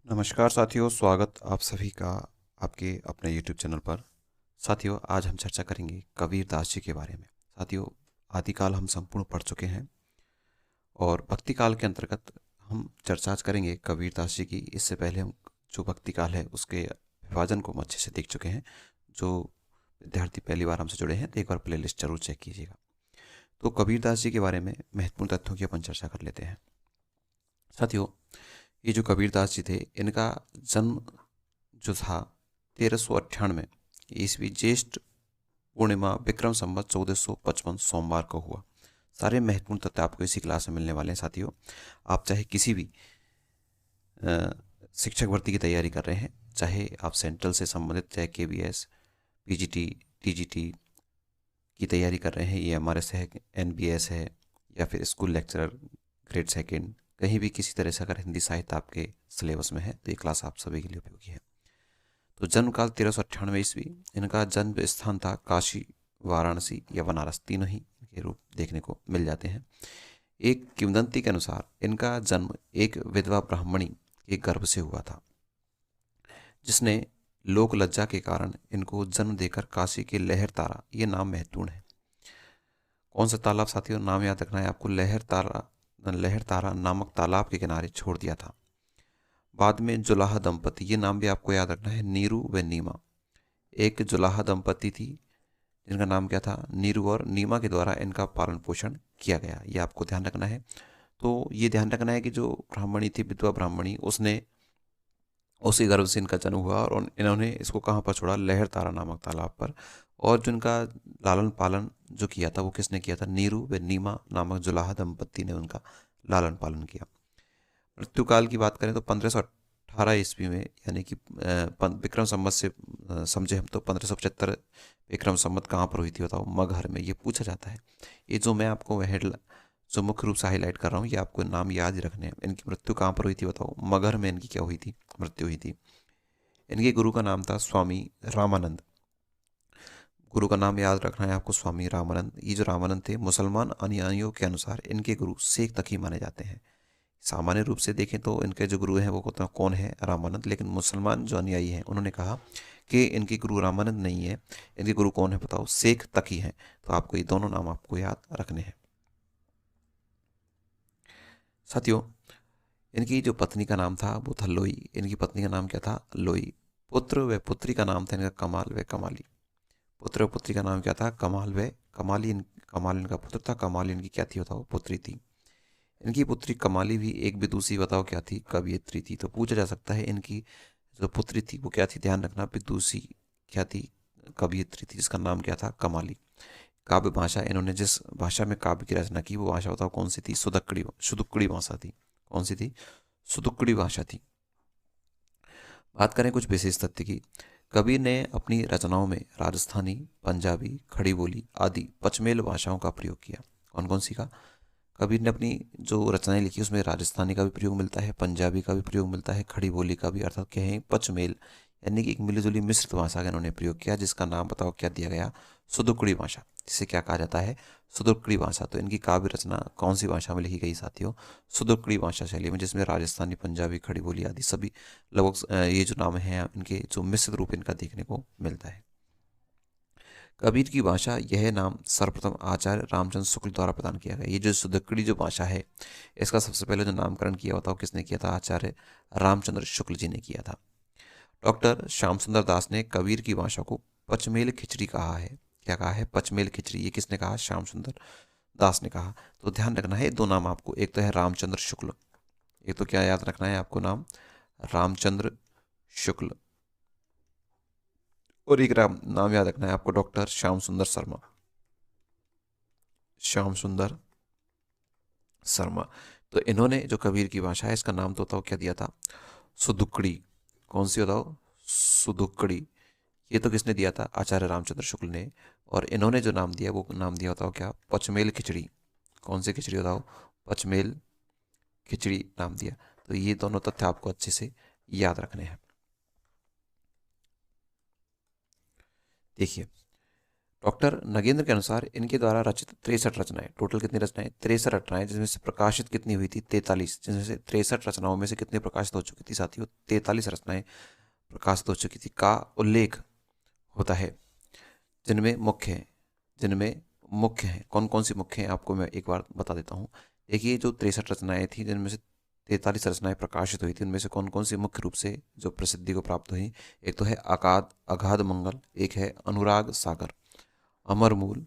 नमस्कार साथियों, स्वागत आप सभी का आपके अपने YouTube चैनल पर। साथियों, आज हम चर्चा करेंगे कबीर दास जी के बारे में। साथियों, आदिकाल हम संपूर्ण पढ़ चुके हैं और भक्ति काल के अंतर्गत हम चर्चा आज करेंगे कबीर दास जी की। इससे पहले हम जो भक्ति काल है उसके विभाजन को हम अच्छे से देख चुके हैं। जो विद्यार्थी पहली बार हमसे जुड़े हैं तो एक बार प्लेलिस्ट जरूर चेक कीजिएगा। तो कबीर दास जी के बारे में महत्वपूर्ण तथ्यों की अपन चर्चा कर लेते हैं। साथियों, ये जो कबीर दास जी थे, इनका जन्म जो था 1398 ईस्वी ज्येष्ठ पूर्णिमा विक्रम संवत 1455 सोमवार को हुआ। सारे महत्वपूर्ण तथ्य आपको इसी क्लास में मिलने वाले हैं। साथियों, आप चाहे किसी भी शिक्षक भर्ती की तैयारी कर रहे हैं, चाहे आप सेंट्रल से संबंधित, चाहे केवीएस, पीजीटी, टीजीटी की तैयारी कर रहे हैं, ये एमआरएस है, एनबीएस है, या फिर स्कूल लेक्चरर ग्रेड सेकेंड, कहीं भी किसी तरह से अगर हिंदी साहित्य आपके सिलेबस में है तो ये क्लास आप सभी के लिए उपयोगी है। तो जन्म काल 1398 ईस्वी। इनका जन्म स्थान था काशी, वाराणसी या बनारस, तीनों ही के रूप देखने को मिल जाते हैं। एक किंवदंती के अनुसार इनका जन्म एक विधवा ब्राह्मणी के गर्भ से हुआ था, जिसने लोक लज्जा के कारण इनको जन्म देकर काशी के लहर तारा, ये नाम महत्वपूर्ण है। कौन सा तालाब साथियों, नाम याद रखना है आपको, लहर तारा नामक तालाब के किनारे छोड़ दिया था। बाद में जुलाहा दंपति, ये नाम भी आपको याद रखना है, नीरू व नीमा। एक जुलाहा दंपति थी जिनका नाम क्या था, नीरू, और नीमा के द्वारा इनका पालन पोषण किया गया, ये आपको ध्यान रखना है। तो ये ध्यान रखना है कि जो ब्राह्मणी थी, विधवा ब्राह्मणी, उसने उसी गर्भ से इनका जन्म हुआ और इन्होंने इसको कहाँ पर छोड़ा, लहर तारा नामक तालाब पर। और जो इनका लालन पालन जो किया था वो किसने किया था, नीरू व नीमा नामक जुलाहा दंपति ने उनका लालन पालन किया। मृत्यु काल की बात करें तो 1518 ईस्वी में, यानी कि विक्रम संवत से समझे हम तो 1575 विक्रम संवत कहाँ पर हुई थी बताओ, मगहर में, ये पूछा जाता है। ये जो मैं आपको हेड जो मुख्य रूप से हाईलाइट कर रहा हूँ, ये आपको नाम याद ही रखने हैं। इनकी मृत्यु कहाँ पर हुई थी बताओ, मगहर में इनकी क्या हुई थी, मृत्यु हुई थी। इनके गुरु का नाम था स्वामी रामानंद। गुरु का नाम याद रखना है आपको, स्वामी रामानंद। ये जो रामानंद थे, मुसलमान अनुयायियों के अनुसार इनके गुरु शेख तकी माने जाते हैं। सामान्य रूप से देखें तो इनके जो गुरु हैं वो कौन है, रामानंद। लेकिन मुसलमान जो अनुयायी हैं उन्होंने कहा कि इनके गुरु रामानंद नहीं है, इनके गुरु कौन है बताओ, शेख तकी हैं। तो आपको ये दोनों नाम आपको याद रखने हैं। साथियों, इनकी जो पत्नी का नाम था वो था लोई। इनकी पत्नी का नाम क्या था, लोई। पुत्र व पुत्री का नाम था इनका कमाल व कमाली। पुत्र व पुत्री का नाम क्या था, कमाल व कमाली। कमाल इनका पुत्र था, कमाली इनकी क्या थी बताओ, पुत्री थी। इनकी पुत्री कमाली भी एक विदुषी, बताओ क्या थी, कवियत्री थी। तो पूछा जा सकता है इनकी जो पुत्री थी वो क्या थी, ध्यान रखना, विदुषी क्या थी, कवियत्री थी, जिसका नाम क्या था, कमाली। काव्य भाषा, इन्होंने जिस भाषा में काव्य की रचना की वो भाषा बताओ कौन सी थी, सुदुक्कड़ी भाषा थी। कौन सी थी, सुदुक्कड़ी भाषा थी। बात करें कुछ विशेष तथ्य की, कबीर ने अपनी रचनाओं में राजस्थानी, पंजाबी, खड़ी बोली आदि पचमेल भाषाओं का प्रयोग किया। कौन कौन सी का, कबीर ने अपनी जो रचनाएं लिखी उसमें राजस्थानी का भी प्रयोग मिलता है, पंजाबी का भी प्रयोग मिलता है, खड़ी बोली का भी, अर्थात कहें पचमेल, यानी कि एक मिलीजुली मिश्रित भाषा का इन्होंने प्रयोग किया, जिसका नाम बताओ क्या दिया गया, सुदुक्कड़ी भाषा, जिसे क्या कहा जाता है, सुदुक्कड़ी भाषा। तो इनकी काव्य रचना कौन सी भाषा में लिखी गई साथियों, सुदुक्कड़ी भाषा शैली में, जिसमें राजस्थानी, पंजाबी, खड़ी बोली आदि सभी लगभग ये जो नाम हैं इनके जो मिश्रित रूप इनका देखने को मिलता है। कबीर की भाषा, यह नाम सर्वप्रथम आचार्य रामचंद्र शुक्ल द्वारा प्रदान किया गया। ये जो सुदक्कड़ी जो भाषा है, इसका सबसे पहले जो नामकरण किया बताओ किसने किया था, आचार्य रामचंद्र शुक्ल जी ने किया था। डॉक्टर श्याम सुंदर दास ने कबीर की भाषा को पचमेल खिचड़ी कहा है। क्या कहा है, पचमेल खिचड़ी। ये किसने कहा, श्याम सुंदर दास ने कहा। तो ध्यान रखना है दो नाम आपको, एक तो है रामचंद्र शुक्ल, एक तो क्या याद रखना है आपको नाम, रामचंद्र शुक्ल, और एक नाम याद रखना है आपको, डॉक्टर श्याम सुंदर शर्मा, श्याम सुंदर शर्मा। तो इन्होंने जो कबीर की भाषा है इसका नाम तो बताओ क्या दिया था, सुदुक्कड़ी। कौन सी बताओ, सुदुक्कड़ी। ये तो किसने दिया था, आचार्य रामचंद्र शुक्ल ने। और इन्होंने जो नाम दिया वो नाम दिया बताओ क्या, पचमेल खिचड़ी। कौन सी खिचड़ी बताओ, पचमेल खिचड़ी नाम दिया। तो ये दोनों तथ्य आपको अच्छे से याद रखने हैं। देखिए, डॉक्टर नगेंद्र के अनुसार इनके द्वारा रचित 63 रचनाएं, टोटल कितनी रचनाएं? 63 रचनाएं, जिसमें से प्रकाशित कितनी हुई थी? 43। जिसमें से 63 रचनाओं में से कितनी प्रकाशित हो चुकी थी साथियों? 43 रचनाएं प्रकाशित हो चुकी थी का उल्लेख होता है, जिनमें मुख्य हैं। जिनमें मुख्य हैं, कौन कौन सी मुख्य हैं आपको मैं एक बार बता देता हूँ। देखिए, जो 63 रचनाएं थी जिनमें से 43 रचनाएं प्रकाशित हुई थी, उनमें से कौन कौन सी मुख्य रूप से जो प्रसिद्धि को प्राप्त हुई? एक तो है अगाध मंगल, एक है अनुराग सागर, अमर मूल,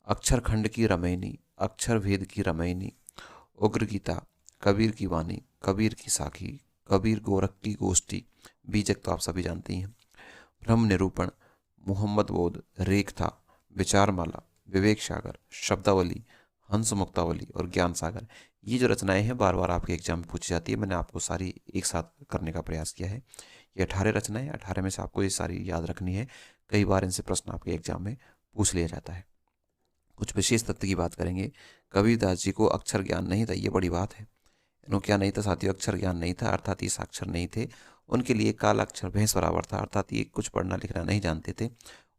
अक्षर खंड की रामायणी, अक्षर भेद की रामायणी, उग्र गीता, कबीर की वाणी, कबीर की साखी, कबीर गोरख की गोष्ठी, बीजक तो आप सभी जानते ही हैं, ब्रह्म निरूपण, मोहम्मद बोध, रेखता, विचारमाला, विवेक सागर, शब्दावली, हंस मुक्तावली और ज्ञान सागर। ये जो रचनाएं हैं बार बार आपके एग्जाम में पूछी जाती है, मैंने आपको सारी एक साथ करने का प्रयास किया है। ये 18 रचनाएं, 18 में से आपको ये सारी याद रखनी है। कई बार इनसे प्रश्न आपके एग्जाम में पूछ लिया जाता है। कुछ विशेष तथ्य की बात करेंगे। कबीरदास जी को अक्षर ज्ञान नहीं था, ये बड़ी बात है। इन्हों क्या नहीं था साथियों? अक्षर ज्ञान नहीं था, अर्थात ये साक्षर नहीं थे। उनके लिए काला अक्षर भैंस बराबर था, अर्थात ये कुछ पढ़ना लिखना नहीं जानते थे।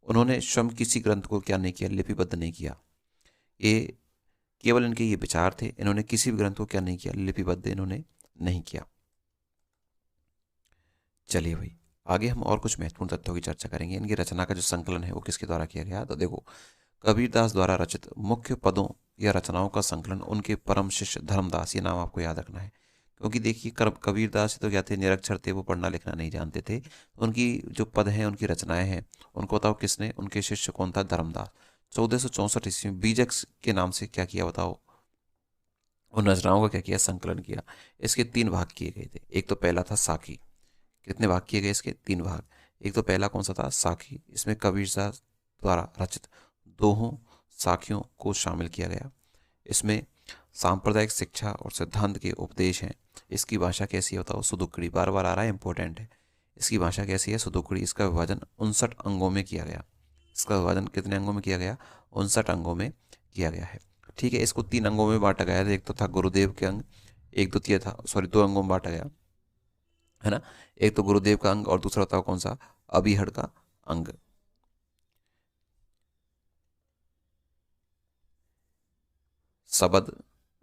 उन्होंने स्वयं किसी ग्रंथ को क्या नहीं किया? लिपिबद्ध नहीं किया। ये केवल इनके ये विचार थे, इन्होंने किसी भी ग्रंथ को क्या नहीं किया? लिपिबद्ध इन्होंने नहीं किया। चलिए भाई, आगे हम और कुछ महत्वपूर्ण तथ्यों की चर्चा करेंगे। इनकी रचना का जो संकलन है वो किसके द्वारा किया गया? तो देखो, कबीरदास द्वारा रचित मुख्य पदों या रचनाओं का संकलन उनके परम शिष्य धर्मदास, ये नाम आपको याद रखना है। क्योंकि देखिए, कबीरदास तो क्या थे? निरक्षर थे, वो पढ़ना लिखना नहीं जानते थे। तो उनकी जो पद हैं, उनकी रचनाएं हैं, उनको बताओ किसने? उनके शिष्य कौन था? धर्मदास। 1464 ईस्वी में बीजक के नाम से क्या किया बताओ? उन रचनाओं का क्या किया? संकलन किया। इसके 3 भाग किए गए थे। एक तो पहला था साखी। कितने भाग किए गए इसके? 3 भाग। एक तो पहला कौन सा था? साखी। इसमें कबीरदास द्वारा रचित दोहों साखियों को शामिल किया गया। इसमें सांप्रदायिक शिक्षा और सिद्धांत के उपदेश हैं। इसकी भाषा कैसी है बताओ? सुदुक्कड़ी, बार बार आ रहा है, इंपॉर्टेंट है। इसकी भाषा कैसी है? सुदुक्कड़ी। इसका विभाजन 59 अंगों में किया गया। इसका विभाजन कितने अंगों में किया गया? 59 अंगों में किया गया है। ठीक है, इसको 3 अंगों में बांटा गया था। एक तो था गुरुदेव के अंग, एक द्वितीय था, सॉरी 2 अंगों में बांटा गया है ना। एक तो गुरुदेव का अंग और दूसरा था कौन सा? अबीहड़ का अंग। शबद,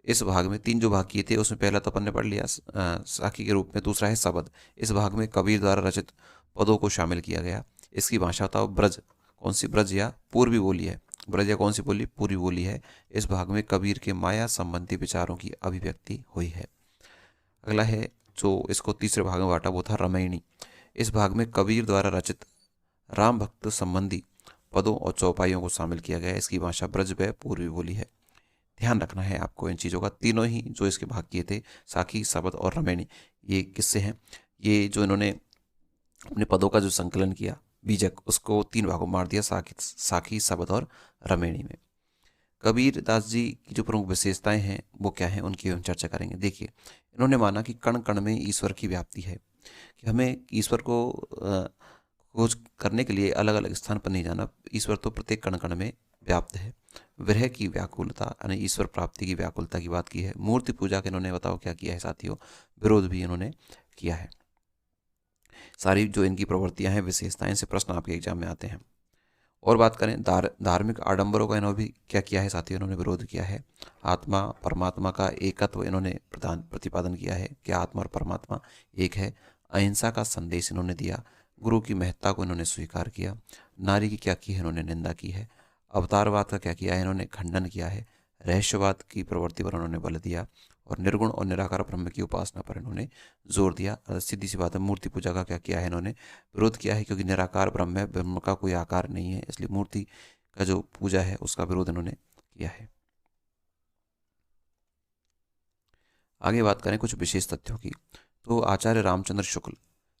इस भाग में 3 जो भाग किए थे उसमें पहला तो अपन ने पढ़ लिया साखी के रूप में, दूसरा है शबद। इस भाग में कबीर द्वारा रचित पदों को शामिल किया गया। इसकी भाषा था ब्रज। कौन सी? ब्रज या पूर्वी बोली है। ब्रज या कौन सी बोली? पूर्वी बोली है। इस भाग में कबीर के माया संबंधी विचारों की अभिव्यक्ति हुई है। अगला है जो इसको तीसरे भाग में बांटा, वो था रामायणी। इस भाग में कबीर द्वारा रचित राम भक्त संबंधी पदों और चौपाइयों को शामिल किया गया है। इसकी भाषा ब्रज व पूर्वी बोली है। ध्यान रखना है आपको इन चीज़ों का। तीनों ही जो इसके भाग किए थे, साखी, शबद और रामायणी, ये किससे हैं? ये जो इन्होंने अपने पदों का जो संकलन किया, बीजक, उसको 3 भागों में बांट दिया, साखी, शबद और रामायणी में। कबीर दास जी की जो प्रमुख विशेषताएं हैं वो क्या हैं, उनकी हम चर्चा करेंगे। देखिए, इन्होंने माना कि कण कण में ईश्वर की व्याप्ति है, कि हमें ईश्वर को खोज करने के लिए अलग अलग स्थान पर नहीं जाना। ईश्वर तो प्रत्येक कण कण में व्याप्त है। विरह की व्याकुलता यानी ईश्वर प्राप्ति की व्याकुलता की बात की है। मूर्ति पूजा का इन्होंने बताओ क्या किया है साथियों? विरोध भी इन्होंने किया है। सारी जो इनकी प्रवृत्तियां हैं, विशेषताएं, से प्रश्न आपके एग्जाम में आते हैं। और बात करें धार्मिक आडंबरों का, इन्होंने भी क्या किया है साथियों? इन्होंने विरोध किया है। आत्मा परमात्मा का एकत्व इन्होंने प्रतिपादन किया है कि आत्मा और परमात्मा एक है। अहिंसा का संदेश इन्होंने दिया। गुरु की महत्ता को इन्होंने स्वीकार किया। नारी की क्या की है? इन्होंने निंदा की है। अवतारवाद का क्या किया है? इन्होंने खंडन किया है। रहस्यवाद की प्रवृत्ति पर उन्होंने बल दिया और निर्गुण और निराकार ब्रह्म की उपासना पर इन्होंने जोर दिया। सीधी सी बात है, मूर्ति पूजा का क्या किया है? इन्होंने विरोध किया है, क्योंकि निराकार ब्रह्म है, ब्रह्म का कोई आकार नहीं है, इसलिए मूर्ति का जो पूजा है उसका विरोध इन्होंने किया है। आगे बात करें कुछ विशेष तथ्यों की, तो आचार्य रामचंद्र शुक्ल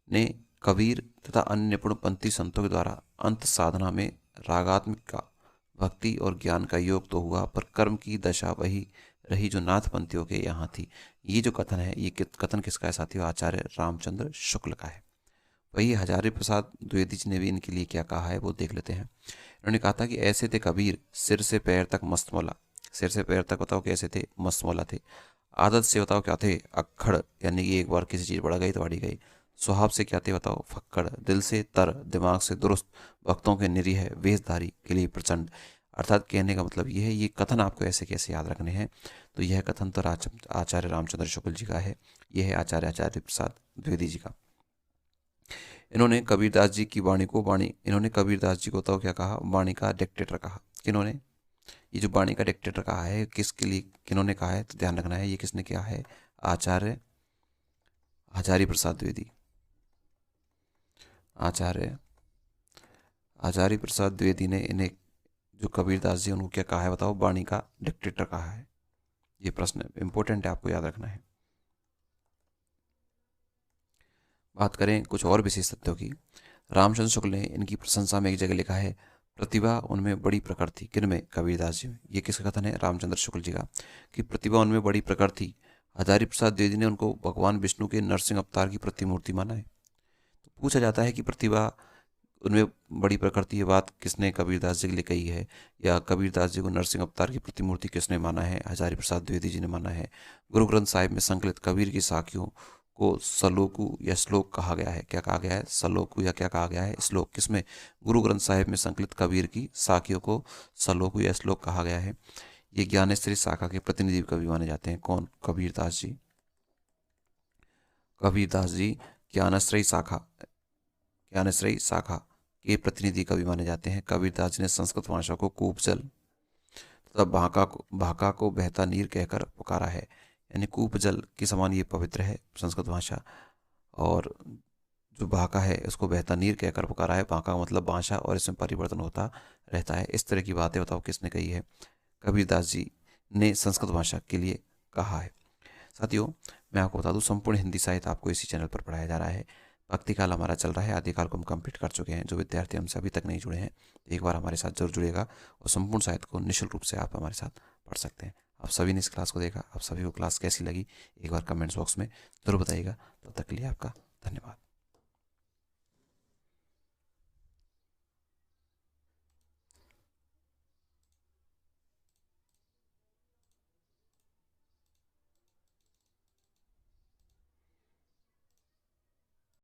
ने कबीर तथा अन्य निपुण पंथी संतों के द्वारा अंत साधना में रागात्मिक का भक्ति और ज्ञान का योग तो हुआ, पर कर्म की दशा वही रही जो नाथ पंथियों के यहाँ थी। ये जो कथन है, ये कथन किसका है साथियों? आचार्य रामचंद्र शुक्ल का है। वही हजारी प्रसाद द्विवेदी जी ने भी इनके लिए क्या कहा है वो देख लेते हैं। इन्होंने कहा था कि ऐसे थे कबीर सिर से पैर तक मस्तमौला। सिर से पैर तक बताओ कैसे थे? मस्तमौला थे। आदत से बताओ क्या थे? अक्खड़, यानी कि एक बार किसी चीज़ बढ़ गई तो बढ़ी गई। स्वभाव से क्या थे बताओ, फक्कड़, दिल से तर, दिमाग से दुरुस्त, भक्तों के निरीह, वेशधारी के लिए प्रचंड। अर्थात कहने का मतलब ये है, ये कथन आपको ऐसे कैसे याद रखने हैं। तो यह कथन तो आचार्य रामचंद्र शुक्ल जी का है। यह है आचार्य प्रसाद द्विवेदी जी का। इन्होंने कबीरदास जी की वाणी को इन्होंने कबीरदास जी को तो क्या कहा, वाणी का डिक्टेटर कहा। किन्होंने, ये जो वाणी का डिक्टेटर कहा है, किसके लिए किन्होंने कहा है, तो ध्यान रखना है ये किसने किया है, आचार्य आचार्य प्रसाद द्विवेदी। आचार्य आचार्य प्रसाद द्विवेदी ने इन्हें, जो कबीरदास जी उनको क्या कहा है बताओ, वाणी का डिक्टेटर कहा है। ये प्रश्न इंपॉर्टेंट है, आपको याद रखना है। बात करें कुछ और विशेष तथ्यों की, रामचंद्र शुक्ल ने इनकी प्रशंसा में एक जगह लिखा है, प्रतिभा उनमें बड़ी प्रकट थी। किन में, कबीरदास जी में। ये किसका कथन है, रामचंद्र शुक्ल जी का, कि प्रतिभा उनमें बड़ी प्रकट थी। आचार्य प्रसाद द्विवेदी ने उनको भगवान विष्णु के नरसिंह अवतार की प्रतिमूर्ति माना है। तो पूछा जाता है कि प्रतिभा उनमें बड़ी प्रकृति, ये बात किसने कबीरदास जी के लिए कही है, या कबीरदास जी को नरसिंह अवतार की प्रतिमूर्ति किसने माना है, आचार्य प्रसाद द्विवेदी जी ने माना है। गुरु ग्रंथ साहिब में संकलित कबीर की साखियों को सलोकु या श्लोक कहा गया है। क्या कहा गया है, सलोकु या क्या कहा गया है, श्लोक। किसमें, गुरु ग्रंथ साहिब में संकलित कबीर की साखियों को सलोकु या श्लोक कहा गया है। ये ज्ञानेश्वरी शाखा के प्रतिनिधि कवि माने जाते हैं। कौन, कबीरदास जी। कबीरदास जी ज्ञानेश्वरी शाखा के प्रतिनिधि कवि माने जाते हैं। कबीरदास जी ने संस्कृत भाषा को कूपजल तथा भाका को बहता नीर कहकर पुकारा है। यानी कूपजल के समान ये पवित्र है संस्कृत भाषा, और जो भाका है उसको बहता नीर कहकर पुकारा है। भाका मतलब भाषा, और इसमें परिवर्तन होता रहता है। इस तरह की बातें बताओ किसने कही है, कबीरदास जी ने संस्कृत भाषा के लिए कहा है। साथियों, मैं आपको बता दूं, संपूर्ण हिंदी साहित्य आपको इसी चैनल पर पढ़ाया जा रहा है। भक्ति काल हमारा चल रहा है, आदिकाल को हम कंप्लीट कर चुके हैं। जो विद्यार्थी हमसे अभी तक नहीं जुड़े हैं, एक बार हमारे साथ जरूर जुड़ेगा, और संपूर्ण साहित्य को निःशुल्क रूप से आप हमारे साथ पढ़ सकते हैं। आप सभी ने इस क्लास को देखा, आप सभी को क्लास कैसी लगी, एक बार कमेंट्स बॉक्स में जरूर बताइएगा। तब तक के लिए आपका